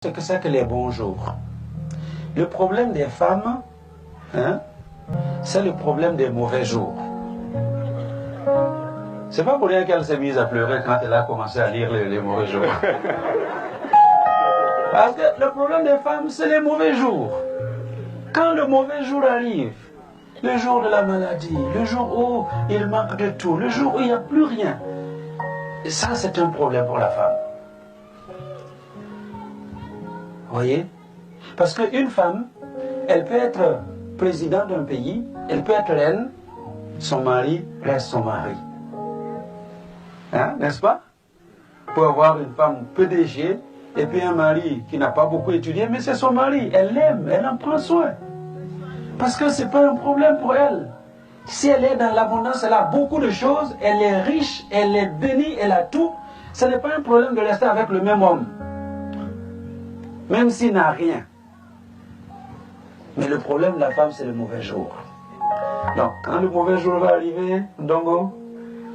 ce que c'est que les bons jours. Le problème des femmes, c'est le problème des mauvais jours. C'est pas pour rien qu'elle s'est mise à pleurer quand elle a commencé à lire les mauvais jours. Parce que le problème des femmes, c'est les mauvais jours. Quand le mauvais jour arrive, le jour de la maladie, le jour où il manque de tout, le jour où il n'y a plus rien, et ça c'est un problème pour la femme. Vous voyez? Parce qu'une femme, elle peut être présidente d'un pays, elle peut être reine, son mari reste son mari. N'est-ce pas? Pour avoir une femme PDG et puis un mari qui n'a pas beaucoup étudié, mais c'est son mari, elle l'aime, elle en prend soin. Parce que ce n'est pas un problème pour elle. Si elle est dans l'abondance, elle a beaucoup de choses, elle est riche, elle est bénie, elle a tout. Ce n'est pas un problème de rester avec le même homme. Même s'il n'a rien. Mais le problème de la femme, c'est le mauvais jour. Donc, quand le mauvais jour va arriver, Ndongo,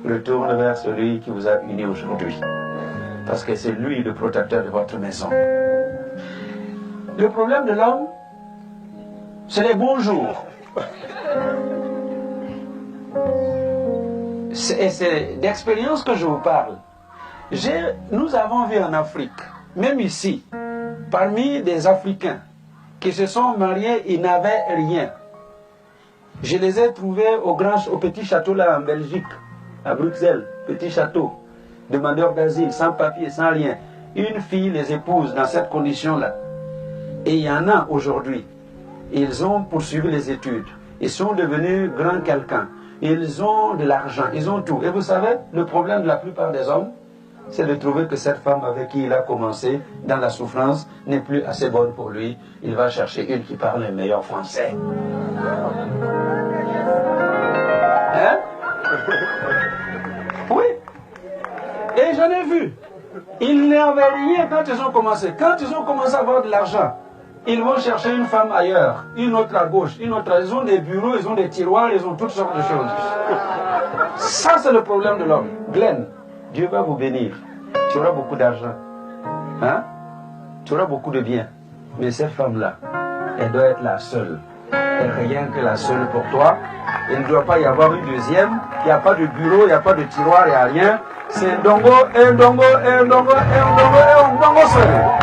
retourne vers celui qui vous a uni aujourd'hui. Parce que c'est lui le protecteur de votre maison. Le problème de l'homme, c'est les bons jours. C'est d'expérience que je vous parle. Nous avons vu en Afrique, même ici, parmi des Africains qui se sont mariés, ils n'avaient rien. Je les ai trouvés au petit château là en Belgique, à Bruxelles, petit château, demandeurs d'asile, sans papier, sans rien. Une fille les épouse dans cette condition-là. Et il y en a aujourd'hui. Ils ont poursuivi les études. Ils sont devenus grands quelqu'un. Ils ont de l'argent, ils ont tout. Et vous savez, le problème de la plupart des hommes, c'est de trouver que cette femme avec qui il a commencé dans la souffrance n'est plus assez bonne pour lui. Il va chercher une qui parle le meilleur français. Hein? Oui. Et j'en ai vu. Ils n'avaient rien quand ils ont commencé. Quand ils ont commencé à avoir de l'argent, ils vont chercher une femme ailleurs, une autre à gauche, une autre. Ils ont des bureaux, ils ont des tiroirs, ils ont toutes sortes de choses. Ça, c'est le problème de l'homme. Glenn, Dieu va vous bénir. Tu auras beaucoup d'argent. Hein? Tu auras beaucoup de biens. Mais cette femme-là, elle doit être la seule. Et rien que la seule pour toi. Il ne doit pas y avoir une deuxième. Il n'y a pas de bureau, il n'y a pas de tiroir, il n'y a rien. C'est un dongo, un dongo, un dongo, un dongo, un dongo seul.